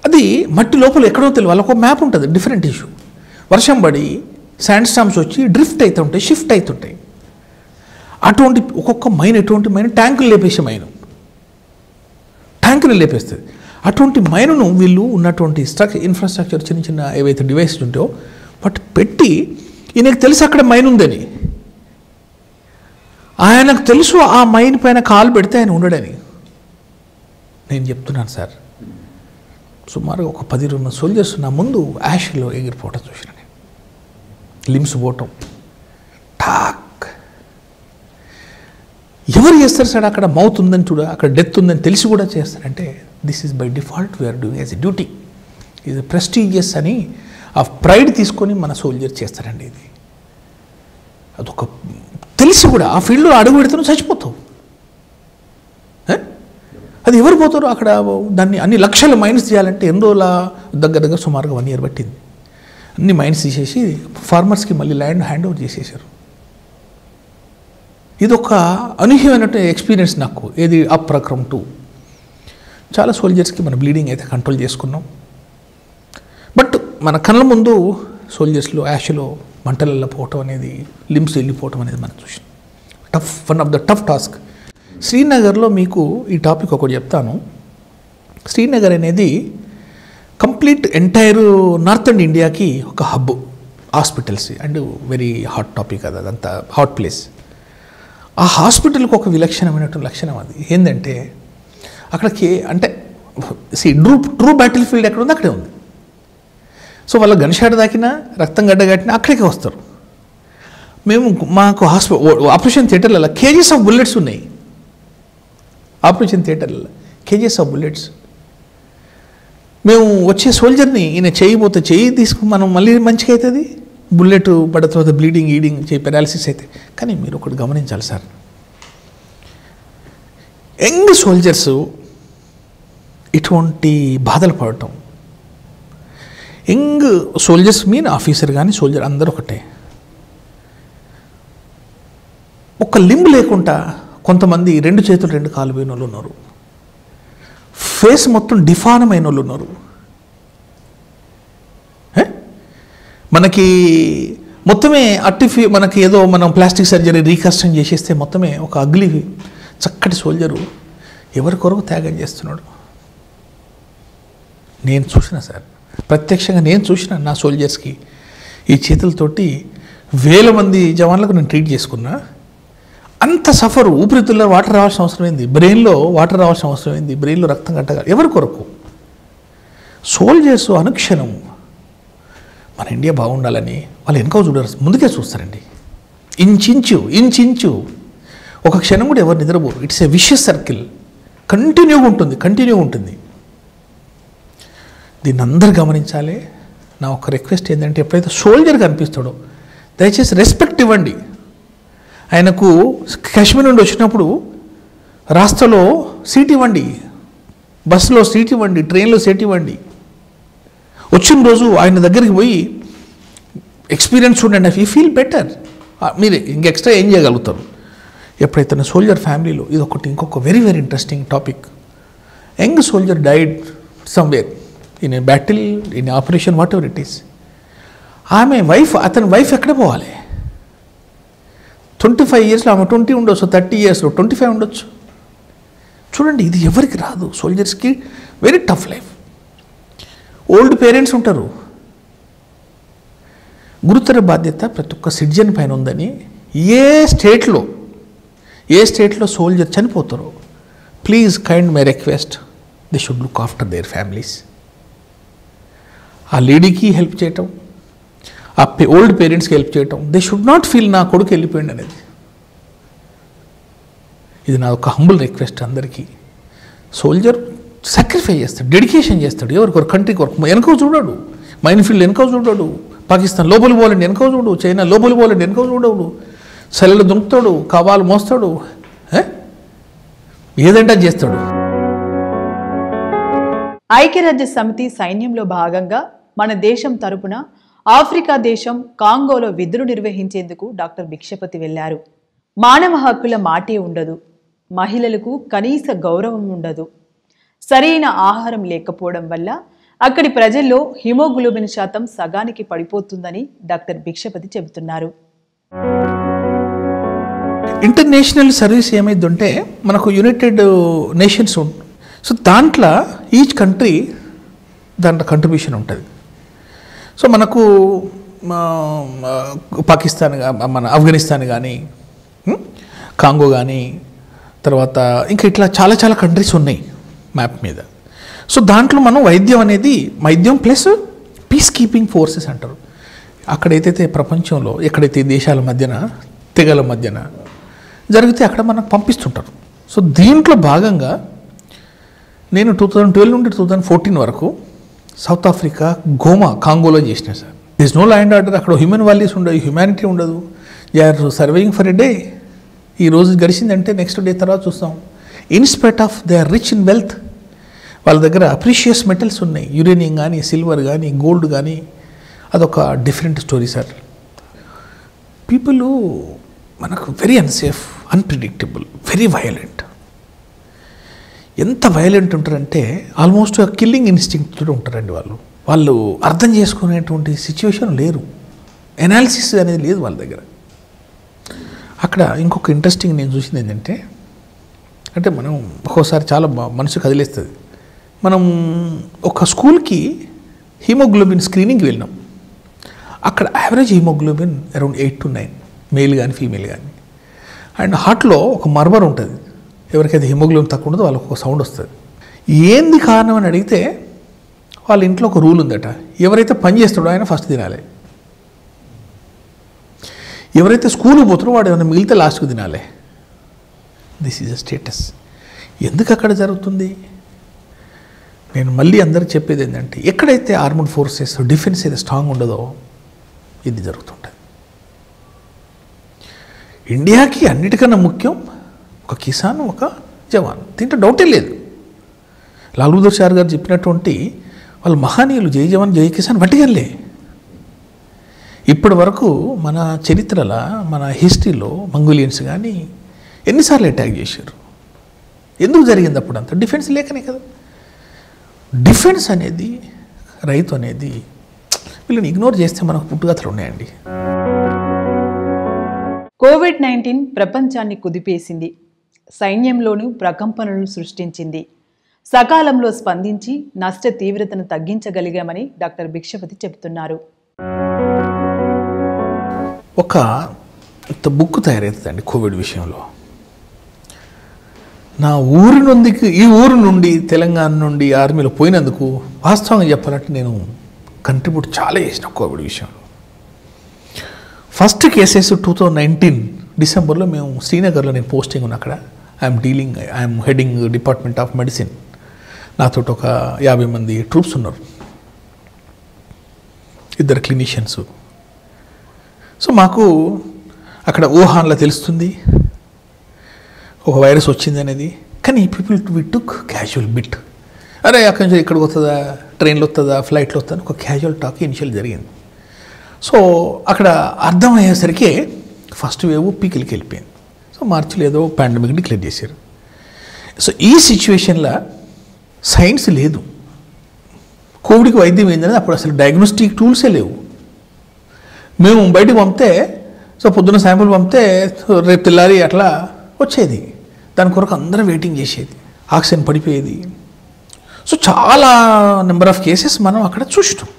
[SPEAKER 2] అది మట్టి లోపల ఎక్కడో తెలియదు, వాళ్ళకు మ్యాప్ ఉంటుంది. Different issue. వర్షం పడి శాండ్ స్టామ్స్ వచ్చి డ్రిఫ్ట్ అవుతుంటాయి, షిఫ్ట్ అవుతుంటాయి. అటువంటి ఒక్కొక్క మైన్, ఎటువంటి మైన్ ట్యాంకులు లేపేసే మైను, ట్యాంకులు లేపేస్తుంది. అటువంటి మైనును వీళ్ళు ఉన్నటువంటి ఇన్ఫ్రాస్ట్రక్చర్ చిన్న చిన్న ఏవైతే డివైసెస్ ఉంటాయో వాటి పెట్టి, ఈయనకు తెలుసు అక్కడ మైన్ ఉందని, ఆయనకు తెలుసు ఆ మైన్ పైన కాలు పెడితే ఆయన ఉండడని. నేను చెప్తున్నాను సార్, సుమారుగా ఒక 10-20 సోల్జర్స్ నా ముందు యాష్లో ఎగిరిపోవటం చూసిన నేను. లిమ్స్ పోవటం, టాక్. ఎవరు చేస్తారు సార్? అక్కడ మౌత్ ఉందని చూడ, అక్కడ డెత్ ఉందని తెలిసి కూడా చేస్తారంటే this is by default we are doing as a duty. ఇది ప్రెస్టీజియస్ అని ఆ ప్రైడ్ తీసుకొని మన సోల్జర్ చేస్తారండి. ఇది అదొక తెలిసి కూడా ఆ ఫీల్డ్లో అడుగు పెడుతున్నా చచ్చిపోతావు. అది ఎవరు పోతారో అక్కడ. దాన్ని అన్ని లక్షల మైన్స్ చేయాలంటే ఎన్ని రోజుల దగ్గర సుమారుగా 1 year పట్టింది. అన్ని మైన్స్ తీసేసి ఫార్మర్స్కి మళ్ళీ ల్యాండ్ హ్యాండ్ ఓవర్ చేసేసారు. ఇదొక అనూహ్యమైనటువంటి ఎక్స్పీరియన్స్ నాకు. ఏది ఆ పరాక్రమ్ 2. చాలా సోల్జర్స్కి మన బ్లీడింగ్ అయితే కంట్రోల్ చేసుకున్నాం. బట్ మన కళ్ళ ముందు సోల్జర్స్లో యాష్లో మంటలల్లో పోవటం అనేది, లిమ్స్ వెళ్ళిపోవటం అనేది మనం చూసాం. Tough, one of the tough task. శ్రీనగర్లో మీకు ఈ టాపిక్ ఒకటి చెప్తాను. శ్రీనగర్ అనేది కంప్లీట్ ఎంటైర్ నార్థన్ ఇండియాకి ఒక hub. Hospitals and very hot topic అది, అదంతా హాట్ ప్లేస్. ఆ హాస్పిటల్కి ఒక విలక్షణమైనటువంటి లక్షణం అది ఏంటంటే, అక్కడికి అంటే ట్రూ బ్యాటిల్ ఫీల్డ్ ఎక్కడ ఉంది అక్కడే ఉంది. సో వాళ్ళ గన్షాట్ దాకినా, రక్తం గడ్డ కట్టినా అక్కడికే వస్తారు. మాకు ఆపరేషన్ థియేటర్లలో కేజీస్ ఆఫ్ బుల్లెట్స్ ఉన్నాయి. ఆపరేషన్ థియేటర్లలో కేజీస్ ఆఫ్ బుల్లెట్స్. మేము వచ్చే సోల్జర్ని ఈయన చేయబోతే చెయ్యి తీసుకుని మనం మళ్ళీ మంచిగా అవుతుంది, బుల్లెట్ పడ్డ తర్వాత బ్లీడింగ్ చేయి పెరాలిసిస్ అయితే. కానీ మీరు ఒకటి గమనించాలి సార్, యంగ్ సోల్జర్స్ ఇటువంటి బాధలు పడటం. యంగ్ సోల్జర్స్ మీన్ ఆఫీసర్ కానీ సోల్జర్ అందరూ ఒకటే. ఒక లింబ్ లేకుండా కొంతమంది 2 చేతులు 2 కాళ్ళు పోయిన వాళ్ళు ఉన్నారు. ఫేస్ మొత్తం డిఫార్మ్ అయిన వాళ్ళు ఉన్నారు. మనకి మొత్తమే మనకి ఏదో మనం ప్లాస్టిక్ సర్జరీ రీకన్స్ట్రక్షన్ చేసేస్తే మొత్తమే ఒక అగ్లీ చక్కటి సోల్జరు ఎవరి కొరకు త్యాగం చేస్తున్నాడు. నేను చూసిన సార్, ప్రత్యక్షంగా నేను చూసిన నా సోల్జర్స్కి ఈ చేతులతోటి 1000 మంది జవాన్లకు నేను ట్రీట్ చేసుకున్నా. అంత సఫర్. ఊపిరితిత్తుల్లో వాటర్ రావాల్సిన అవసరం ఏంది, బ్రెయిన్లో వాటర్ రావాల్సిన అవసరం ఏంది, బ్రెయిన్లో రక్తం కట్టగా ఎవరి కొరకు? సోల్జర్స్ అనుక్షణం మన ఇండియా బాగుండాలని వాళ్ళు వెనక చూడరు, ముందుకే చూస్తారండి. ఇంచు ఒక క్షణం కూడా ఎవరు నిద్రపోరు. It's a vicious circle. కంటిన్యూగా ఉంటుంది. దీన్ని అందరు గమనించాలి. నా ఒక రిక్వెస్ట్ ఏంటంటే, ఎప్పుడైతే సోల్జర్ కనిపిస్తాడో దయచేసి రెస్పెక్ట్ ఇవ్వండి. ఆయనకు కాశ్మీర్ నుండి వచ్చినప్పుడు రాస్తాలో సీట్ ఇవ్వండి, బస్సులో సీట్ ఇవ్వండి, ట్రైన్లో సీట్ ఇవ్వండి. వచ్చిన రోజు ఆయన దగ్గరికి పోయి ఎక్స్పీరియన్స్ చూడండి. You feel better. మీరు ఇంక ఎక్స్ట్రా ఏం చేయగలుగుతారు. ఎప్పుడైతే సోల్జర్ ఫ్యామిలీలో ఇది ఒకటి, ఇంకొక very very interesting topic. Young soldier died somewhere in a battle, in operation, what ever it is. అతని వైఫ్ ఎక్కడ పోవాలి? 25 yearsలో ఆమె 20 ఉండొచ్చు, 30 yearsలో 25 ఉండొచ్చు. చూడండి, ఇది ఎవరికి రాదు. సోల్జర్స్కి very tough life. Old parents ఉంటారు. గురుతర బాధ్యత ప్రతి ఒక్క సిటిజన్ పైన ఉందని ఏ స్టేట్లో సోల్జర్ చనిపోతారో, please kind my request, they should look after their families. ఆ లేడీకి హెల్ప్ చేయటం, ఆ ఓల్డ్ పేరెంట్స్కి హెల్ప్ చేయటం. దే షుడ్ నాట్ ఫీల్ నా కొడుకు వెళ్ళిపోయింది అనేది. ఇది నా ఒక హంబుల్ రిక్వెస్ట్ అందరికీ. సోల్జర్ సాక్రిఫై చేస్తాడు, డెడికేషన్ చేస్తాడు. ఎవరికొరు కంట్రీ కొరకు వెనక చూడాడు, మైన్ ఫీల్డ్ వెనక చూడాడు, పాకిస్తాన్ లోపలి పోవాలండి వెనక చూడు, చైనా లోపలి పోవాలండి వెనక చూడడు, సెలలు దుంకుతాడు, కవాలు మోస్తాడు, ఏదంటే చేస్తాడు.
[SPEAKER 1] ఐక్యరాజ్య సమితి సైన్యంలో భాగంగా మన దేశం తరపున ఆఫ్రికా దేశం కాంగోలో విధులు నిర్వహించేందుకు డాక్టర్ భిక్షపతి వెళ్లారు. మానవ హక్కుల మాటే ఉండదు, మహిళలకు కనీస గౌరవం ఉండదు, సరైన ఆహారం లేకపోవడం వల్ల అక్కడి ప్రజల్లో హిమోగ్లోబిన్ శాతం సగానికి పడిపోతుందని డాక్టర్ భిక్షపతి చెబుతున్నారు.
[SPEAKER 2] ఇంటర్నేషనల్ సర్వీస్ ఏమైందంటే మనకు యునైటెడ్ నేషన్స్ ఉంటుంది. సో దాంట్లో ఈచ్ కంట్రీ దాంట్లో కంట్రిబ్యూషన్ ఉంటుంది. సో మనకు పాకిస్తాన్, మన ఆఫ్ఘనిస్తాన్ కానీ, కాంగో కానీ, తర్వాత ఇంకా ఇట్లా చాలా చాలా కంట్రీస్ ఉన్నాయి మ్యాప్ మీద. సో దాంట్లో మనం వైద్యం ప్లస్ పీస్ కీపింగ్ ఫోర్సెస్ అంటారు. అక్కడైతే ప్రపంచంలో ఎక్కడైతే దేశాల మధ్యన, తెగల మధ్యన జరిగితే అక్కడ మనకు పంపిస్తుంటారు. సో దీంట్లో భాగంగా నేను 2012 నుండి 2014 వరకు సౌత్ ఆఫ్రికా కాంగోలో చేసిన sir. This no law and order. అక్కడ హ్యూమన్ వాల్యూస్ ఉండదు, హ్యుమానిటీ ఉండదు. They are surviving for a day. ఈ రోజు గడిచిందంటే నెక్స్ట్ డే తర్వాత చూస్తాం. In spite of they are rich in wealth. వాళ్ళ దగ్గర అప్రిషియస్ మెటల్స్ ఉన్నాయి, యురేనియం కానీ, సిల్వర్ కానీ, గోల్డ్ కానీ. అదొక డిఫరెంట్ స్టోరీ సార్. పీపుల్ మనకు very unsafe, unpredictable, very violent. ఎంత వయలెంట్ ఉంటారంటే ఆల్మోస్ట్ కిల్లింగ్ ఇన్స్టింక్ట్ ఉంటారండి వాళ్ళు అర్థం చేసుకునేటువంటి సిచ్యువేషన్ లేరు. ఎనాలిసిస్ అనేది లేదు వాళ్ళ దగ్గర. అక్కడ ఇంకొక ఇంట్రెస్టింగ్ నేను చూసింది ఏంటంటే, అంటే మనం ఒక్కోసారి చాలా మనసు కదిలేస్తుంది. మనం ఒక స్కూల్కి హీమోగ్లోబిన్ స్క్రీనింగ్కి వెళ్ళినాం. అక్కడ average haemoglobin around 8 to 9, male కానీ ఫీమేల్ కానీ. అండ్ హార్ట్లో ఒక మర్మర్ ఉంటుంది. ఎవరికైతే హిమోగ్లోబిన్ తక్కువ ఉండదో వాళ్ళకు ఒక సౌండ్ వస్తుంది. ఏంది కారణం అని అడిగితే వాళ్ళ ఇంట్లో ఒక రూల్ ఉందట, ఎవరైతే పని చేస్తాడో ఆయన ఫస్ట్ తినాలి, ఎవరైతే స్కూల్కి పోతారో వాడు ఏమైనా మిగిలితే లాస్ట్కి తినాలి. This is a status. ఎందుకు అక్కడ జరుగుతుంది? నేను మళ్ళీ అందరికి చెప్పేది ఏంటంటే, ఎక్కడైతే ఆర్మడ్ ఫోర్సెస్ డిఫెన్స్ అయితే స్ట్రాంగ్ ఉండదో ఇది జరుగుతుంటుంది. ఇండియాకి అన్నిటికన్నా ముఖ్యం ఒక కిసాన్, ఒక జవాన్. దీంట్లో డౌటే లేదు. లాల్ బహదూర్ శాస్త్రి గారు చెప్పినటువంటి వాళ్ళు మహనీయులు, జై జవాన్ జై కిసాన్ వట్టిగల్లే. ఇప్పటి వరకు మన చరిత్రలో, మన హిస్టరీలో మంగోలియన్స్ కానీ ఎన్నిసార్లు అటాక్ చేశారు? ఎందుకు జరిగింది అప్పుడు? అంత డిఫెన్స్ లేకనే కదా. డిఫెన్స్ అనేది, రైతు అనేది వీళ్ళని ఇగ్నోర్ చేస్తే మనకు పుట్టుగతులు ఉన్నాయండి.
[SPEAKER 1] కోవిడ్-19 ప్రపంచాన్ని కుదిపేసింది, సైన్యంలోనూ ప్రకంపనలు సృష్టించింది. సకాలంలో స్పందించి నష్ట తీవ్రతను తగ్గించగలిగామని డాక్టర్ భిక్షపతి చెబుతున్నారు.
[SPEAKER 2] ఒక బుక్ తయారవుతుందండి కోవిడ్ విషయంలో. నా ఈ ఊరు నుండి, తెలంగాణ నుండి ఆర్మీలో పోయినందుకు వాస్తవంగా చెప్పాలంటే నేను కంట్రిబ్యూట్ చాలా చేసిన కోవిడ్ విషయంలో. ఫస్ట్ కేసెస్ 2019 డిసెంబర్లో మేము శ్రీనగర్లో, నేను పోస్టింగ్ ఉన్న అక్కడ. I'm heading department of medicine. నాతో ఒక 50 మంది ట్రూప్స్ ఉన్నారు. 2 క్లినిషియన్స్. సో మాకు అక్కడ వుహాన్లో తెలుస్తుంది ఒక వైరస్ వచ్చింది అనేది. కానీ people we took casual bit. అరే అక్కడి నుంచి ఇక్కడికి వస్తుందా, ట్రైన్లో వస్తుందా, ఫ్లైట్లో వస్తుందా, ఒక క్యాజువల్ టాక్ ఇనిషియల్ జరిగింది. సో అక్కడ అర్థమయ్యేసరికి ఫస్ట్ వేవ్ పీకిల్కి వెళ్ళిపోయింది. సో మార్చిలో ఏదో పాండమిక్ డిక్లేర్ చేశారు. సో ఈ సిచ్యువేషన్లో సైన్స్ లేదు. కోవిడ్కి వైద్యం ఏంటనేది అప్పుడు అసలు డయాగ్నోస్టిక్ టూల్సే లేవు. మేము బయటకు పంపితే సో పొద్దున్న శాంపుల్ పంపితే రేపు తెల్లారి అట్లా వచ్చేది. దాని కొరకు అందరూ వెయిటింగ్ చేసేది, ఆక్సిజన్ పడిపోయేది. సో చాలా నెంబర్ ఆఫ్ కేసెస్ మనం అక్కడ చూసినాం.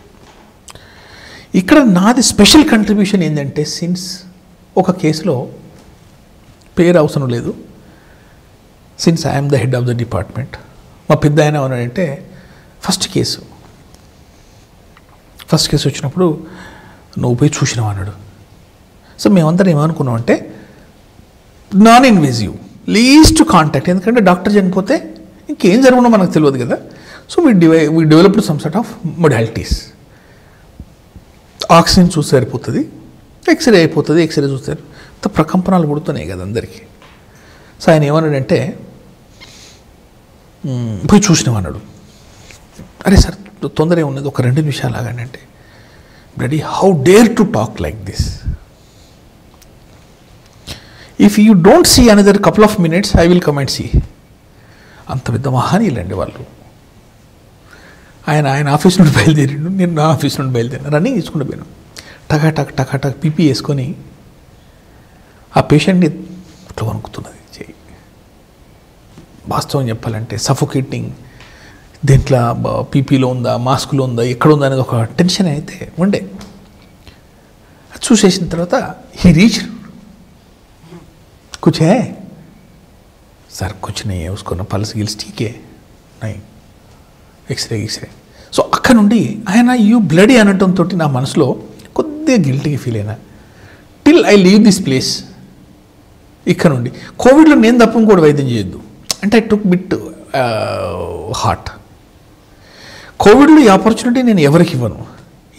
[SPEAKER 2] ఇక్కడ నాది స్పెషల్ కంట్రిబ్యూషన్ ఏంటంటే, సిన్స్ ఒక కేసులో పేరు అవసరం లేదు, since I'm the head of the department, మా పెద్ద ఆయన ఏమన్నాడంటే ఫస్ట్ కేసు వచ్చినప్పుడు నువ్వు పోయి చూసినావు అన్నాడు. సో మేమందరం ఏమనుకున్నామంటే నాన్ ఇన్వేజివ్, లీస్ట్ కాంటాక్ట్. ఎందుకంటే డాక్టర్ చనిపోతే ఇంకేం జరుగునో మనకు తెలియదు కదా. So we developed some sort of modalities. Oxygen చూస్తే సరిపోతుంది, ఎక్స్రే అయిపోతుంది, ఎక్స్రే చూస్తారు, ప్రకంపనాలు పుడుతున్నాయి కదా అందరికీ. సో ఆయన ఏమన్నాడంటే పోయి చూసినామన్నాడు. అరే సార్ తొందర ఏమున్నది, ఒక 2 నిమిషాలు ఆగండి అంటే, bloody how dare to talk like this, if you don't see another couple of minutes I will come and see. అంత పెద్ద మహానీయులండి వాళ్ళు. ఆయన ఆఫీస్ నుండి బయలుదేరిండు, నేను నా ఆఫీస్ నుండి బయలుదేరాను, రన్నింగ్ తీసుకుంటూ పోయాను. టక్ పీపీ వేసుకొని ఆ పేషెంట్ని ఇట్లా వణుకుతున్నది చెయ్యి. వాస్తవం చెప్పాలంటే సఫోకేటింగ్, దీంట్లో పీపీలో ఉందా, మాస్క్లో ఉందా, ఎక్కడ ఉందా అనేది ఒక టెన్షన్ అయితే ఉండే. అది చూసేసిన తర్వాత హీ రీచ్ कुछ है सर, कुछ नहीं है, उसको ना पल्स गिल्स ठीक है नहीं, ఎక్స్రే. సో అక్కడ నుండి ఆయన యూ బ్లడీ అనటంతో నా మనసులో కొద్దిగా గిల్టీగా ఫీల్ అయినా. Till I leave this place. ఇక్కడ నుండి కోవిడ్లో నేను తప్ప కూడా వైద్యం చేయొద్దు అంటే ఐ టుక్ బిట్ హార్ట్. కోవిడ్లో ఈ ఆపర్చునిటీ నేను ఎవరికి ఇవ్వను.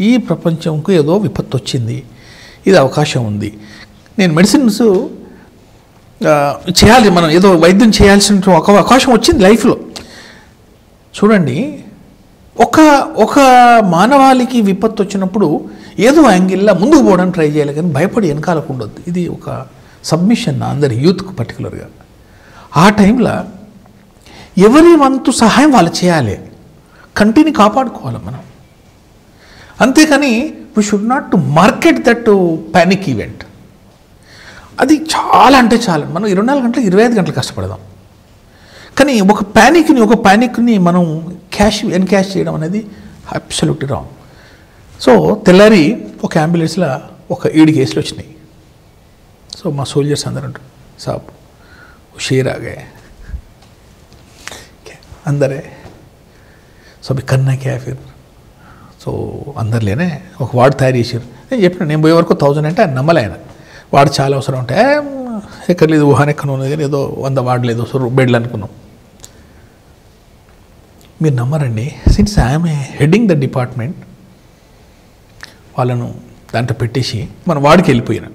[SPEAKER 2] ఈ ప్రపంచంకు ఏదో విపత్తు వచ్చింది, ఇది అవకాశం ఉంది, నేను మెడిసిన్స్ చేయాలి, మనం ఏదో వైద్యం చేయాల్సిన ఒక అవకాశం వచ్చింది లైఫ్లో. చూడండి, ఒక మానవాళికి విపత్తు వచ్చినప్పుడు ఏదో యాంగిల్లో ముందుకు పోవడానికి ట్రై చేయాలి, కానీ భయపడి వెనకాలకు ఉండొద్దు. ఇది ఒక సబ్మిషన్ నా అందరి యూత్కు పర్టికులర్గా. ఆ టైంలో ఎవరి వంతు సహాయం వాళ్ళు చేయాలి, కంటిని కాపాడుకోవాలి మనం. అంతేకాని we should not to market that panic event. అది చాలా అంటే చాలా, మనం 24 గంటలు 25 గంటలు కష్టపడదాం, కానీ ఒక ప్యానిక్ని మనం ఎన్కాష్ చేయడం అనేది అబ్సల్యూట్లీ రాంగ్. సో తెల్లారి ఒక అంబులెన్స్లో ఒక 7 కేసులు వచ్చినాయి. సో మా సోల్జర్స్ అందరూ అంటారు, సాబ్ షేర్ ఆ గయే అందరే, సో అవి కన్నా క్యా ఫిర్. సో అందరిలోనే ఒక వార్డు తయారు చేశారు. నేను చెప్పిన, నేను పోయే వరకు 1000 అంటే ఆయన నమ్మలే. ఆయన వాడు చాలా అవసరం ఉంటే ఎక్కడ లేదు, వుహాన్ ఎక్కడ ఉన్నది, కానీ ఏదో 100 వార్డు లేదు, సో బెడ్లు అనుకున్నాం. మీరు నమ్మరండి, since I'm heading the department, వాళ్ళను దాంట్లో పెట్టేసి మన వాడికి వెళ్ళిపోయినా.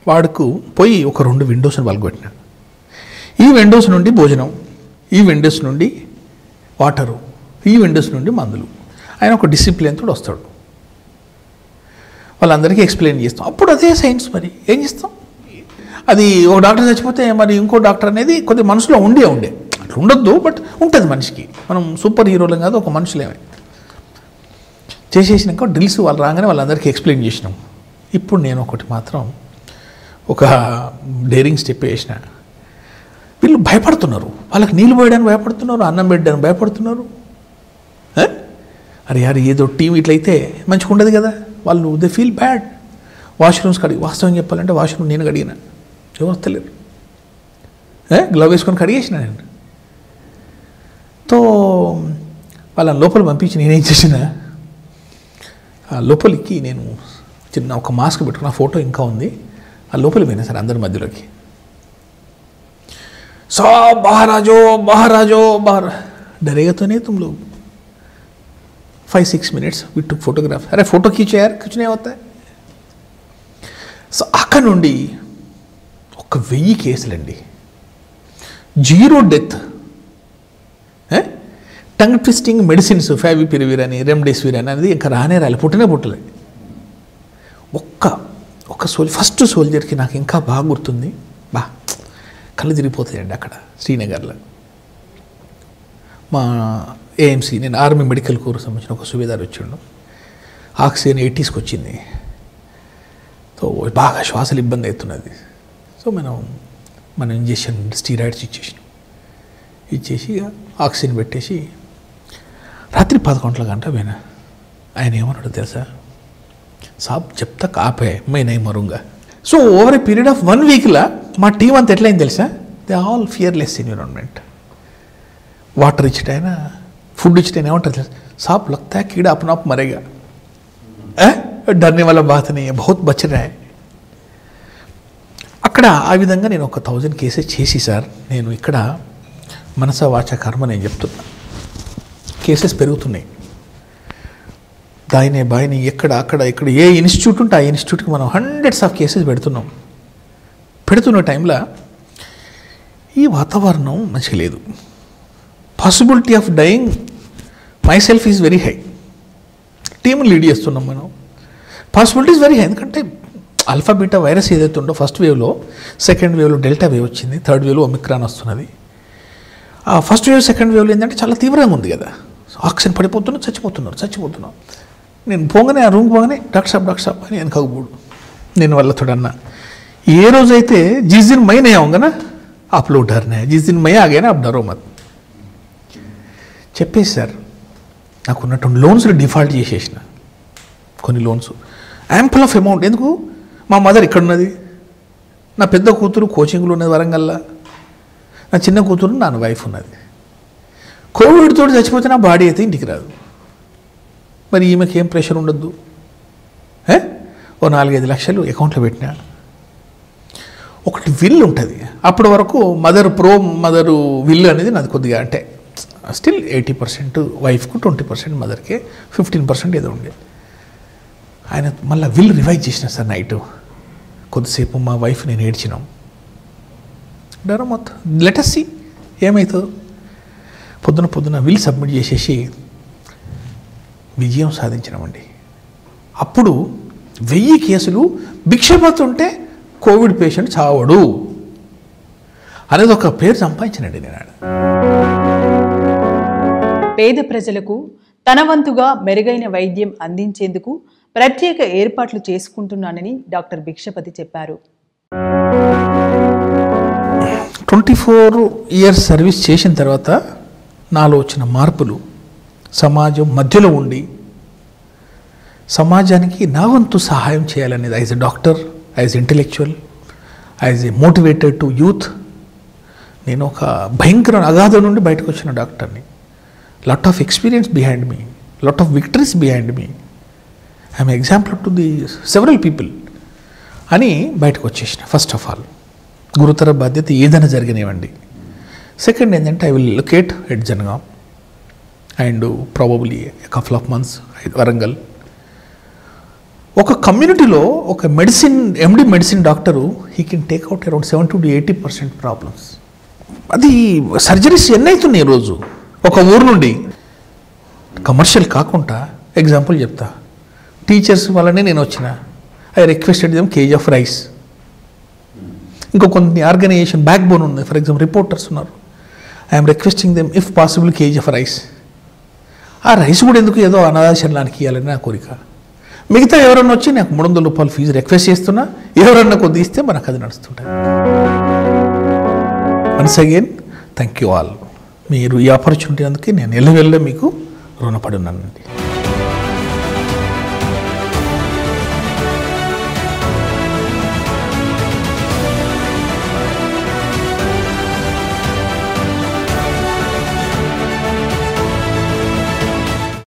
[SPEAKER 2] వాడుకు పోయి ఒక 2 విండోస్ని పలగొట్టినా. ఈ విండోస్ నుండి భోజనం, ఈ విండోస్ నుండి వాటరు, ఈ విండోస్ నుండి మందులు. ఆయన ఒక డిసిప్లిన్తో వస్తాడు, వాళ్ళందరికీ ఎక్స్ప్లెయిన్ చేస్తాం. అప్పుడు అదే సైన్స్. మరి ఏం చేస్తాం? అది ఒక డాక్టర్ చచ్చిపోతే మరి ఇంకో డాక్టర్ అనేది కొద్దిగా మనసులో ఉండే అట్లా ఉండొద్దు, బట్ ఉంటుంది మనిషికి. మనం సూపర్ హీరోలం కాదు, ఒక మనుషులేమే. చేసేసినాక డ్రిల్స్ వాళ్ళు రాగానే వాళ్ళందరికీ ఎక్స్ప్లెయిన్ చేసినాం. ఇప్పుడు నేను ఒకటి మాత్రం ఒక డేరింగ్ స్టెప్ వేసిన. వీళ్ళు భయపడుతున్నారు, వాళ్ళకి నీళ్ళు పోయడానికి భయపడుతున్నారు, అన్నం పెట్టడానికి భయపడుతున్నారు. అరే యారు ఏదో టీం ఇట్లయితే మంచిగా ఉండదు కదా, వాళ్ళు దే ఫీల్ బ్యాడ్. వాష్రూమ్స్ కడిగి, వాస్తవం చెప్పాలంటే వాష్రూమ్ నేను కడిగిన, ఎవరు వస్తలేరు. గ్లవ్ వేసుకొని కడిగేసిన నేను. తో వాళ్ళని లోపల పంపించి నేనేం చేసిన, ఆ లోపలికి నేను చిన్న ఒక మాస్క్ పెట్టుకున్న, ఫోటో ఇంకా ఉంది, ఆ లోపలికి పోయినా సరే అందరి మధ్యలోకి. सब बाहर आ जाओ, बाहर आ जाओ, बाहर डरेगा तो नहीं तुम लोग. 5-6 minutes we took photographs. अरे फोटो खींचो यार, कुछ नहीं होता है. సో అక్కడ నుండి 1000 కేసులండి, 0 డెత్. టంగ్ ట్విస్టింగ్ మెడిసిన్స్ ఫావిపిరివిర్ అని, రెమ్డెసివిర్ అని అనేది ఇంకా రానే రాలే, పుట్టలే. ఒక్క ఫస్ట్ సోల్జర్కి నాకు ఇంకా బాగా గుర్తుంది, కళ్ళు తిరిగిపోతాయండి. అక్కడ శ్రీనగర్లో మా ఏఎంసీ, నేను ఆర్మీ మెడికల్ కోర్స్ సంబంధించిన ఒక సుబేదార్ వచ్చిండు. ఆక్సిజన్ 80sకి వచ్చింది. సో బాగా శ్వాసలు ఇబ్బంది అవుతున్నది. సో మనం ఇంజెక్షన్ స్టీరాయిడ్స్ ఇచ్చేసి ఆక్సిజన్ పెట్టేసి రాత్రి 11 గంటల పోయినా. ఆయన ఏమన్నాడు తెలుసా, సాబ్ జబ్ తక్ ఆపే మే నై మరూంగా. So over a period of 1 వీక్లో మా టీం అంతా ఎట్లయింది తెలుసా, they all fearless environment. Water ఇచ్చిటైనా, ఫుడ్ ఇచ్చిటైనా ఏమంటారు తెలుసా, సాబ్ లగ్తా है कीड़ा अपना आप मरेगा, डरने वाला बात नहीं है, बहुत बच रहा है. అక్కడ ఆ విధంగా నేను 1000 కేసెస్ చేసి సార్, నేను ఇక్కడ మనస వాచ కర్మ నేను చెప్తున్నా, కేసెస్ పెరుగుతున్నాయి. దాయినే బాయిని ఎక్కడ ఇక్కడ ఏ ఇన్స్టిట్యూట్ ఉంటే ఆ ఇన్స్టిట్యూట్కి మనం హండ్రెడ్స్ ఆఫ్ కేసెస్ పెడుతున్న టైంలో ఈ వాతావరణం మంచిగా లేదు. Possibility of dying myself is very high. Team lead చేస్తున్నాం మనం, పాసిబిలిటీ ఈజ్ వెరీ హై. ఎందుకంటే ఆల్ఫా బీటా వైరస్ ఏదైతే ఉందో ఫస్ట్ వేవ్లో, సెకండ్ వేవ్లో డెల్టా వేవ్ వచ్చింది, థర్డ్ వేవ్లో ఒమిక్రాన్ వస్తున్నది. ఆ ఫస్ట్ వేవ్ సెకండ్ వేవ్లో ఏంటంటే చాలా తీవ్రంగా ఉంది కదా, ఆక్సిజన్ పడిపోతున్నారు, చచ్చిపోతున్నాం. నేను పోగానే ఆ రూమ్ పోగానే డాక్టర్ సాబ్ అని వెనక పోడు. నేను వాళ్ళతో అన్నా, ఏ రోజైతే जिस दिन मैं नहीं आऊँगा ना आप लोग डरना है, जिस दिन मैं आ गया ना आप डरो मत చెప్పేసి సార్. నాకు ఉన్నటువంటి లోన్స్లో డిఫాల్ట్ చేసేసిన కొన్ని లోన్స్, యాంపుల్ ఆఫ్ అమౌంట్. ఎందుకు, మా మదర్ ఇక్కడ ఉన్నది, నా పెద్ద కూతురు కోచింగ్లో ఉన్నది వరంగల్లో, నా చిన్న కూతురు నా వైఫ్ ఉన్నది. కోవిడ్ తోటి చచ్చిపోతే నా బాడీ అయితే ఇంటికి రాదు. మరి ఈమెకి ఏం ప్రెషర్ ఉండొద్దు. ఓ 4-5 లక్షలు అకౌంట్లో పెట్టినా. ఒకటి విల్ ఉంటుంది, అప్పటి వరకు మదరు విల్ అనేది నాది కొద్దిగా, అంటే స్టిల్ 80% వైఫ్కు, 20% మదర్కే, 15% ఏదో ఉండే. ఆయన మళ్ళీ విల్ రివైజ్ చేసిన సార్. నైట్ కొద్దిసేపు మా వైఫ్ నేను ఏడ్చినాం. డరం మొత్తం లెటస్ సి ఏమవుతుందో. పొద్దున విల్ సబ్మిట్ చేసేసి విజయం సాధించినామండి. అప్పుడు 1000 కేసులు భిక్షపడుతుంటే కోవిడ్ పేషెంట్ చావడు అనేది ఒక పేరు సంపాదించినండి నేను.
[SPEAKER 1] పేద ప్రజలకు తన వంతుగా మెరుగైన వైద్యం అందించేందుకు ప్రత్యేక ఏర్పాట్లు చేసుకుంటున్నానని డాక్టర్ భిక్షపతి చెప్పారు.
[SPEAKER 2] 24 years సర్వీస్ చేసిన తర్వాత నాలో వచ్చిన మార్పులు, సమాజం మధ్యలో ఉండి సమాజానికి నా వంతు సహాయం చేయాలనేది, as a doctor, as intellectual, as a motivated to youth. నేను ఒక భయంకర అగాధం నుండి బయటకు వచ్చిన డాక్టర్ని. Lot of experience behind me, lot of victories behind me, I'm example to the several people అని బయటకు వచ్చేసిన. ఫస్ట్ ఆఫ్ ఆల్ గురుతర బాధ్యత ఏదైనా జరిగినవ్వండి. సెకండ్ ఏంటంటే I will locate at Jangaon and probably couple of months Warangal. ఒక కమ్యూనిటీలో ఒక MD medicine doctor he can take out around 70-80% problems. అది సర్జరీస్ ఎన్ని అవుతున్నాయి రోజు ఒక ఊరు నుండి. కమర్షియల్ కాకుండా ఎగ్జాంపుల్ చెప్తా. టీచర్స్ వల్లనే నేను వచ్చిన, I requested them KG of rice. ఇంకో కొన్ని ఆర్గనైజేషన్ బ్యాక్ బోన్ ఉంది, ఫర్ ఎగ్జాంపుల్ రిపోర్టర్స్ ఉన్నారు, I'm requesting them if possible KG of rice. ఆ రైస్ కూడా ఎందుకు ఏదో అనాథాశ్రమానికి ఇవ్వాలని నా కోరిక. మిగతా ఎవరన్నా వచ్చి నాకు 300 రూపాయలు ఫీజు రిక్వెస్ట్ చేస్తున్నా, ఎవరన్నా కొద్ది ఇస్తే మనకు అది నడుస్తుంటుంది. Once again thank you all. మీరు ఈ ఆపర్చునిటీ అందుకే నేను ఎల్లవెల్ల మీకు రుణపడి ఉన్నానండి.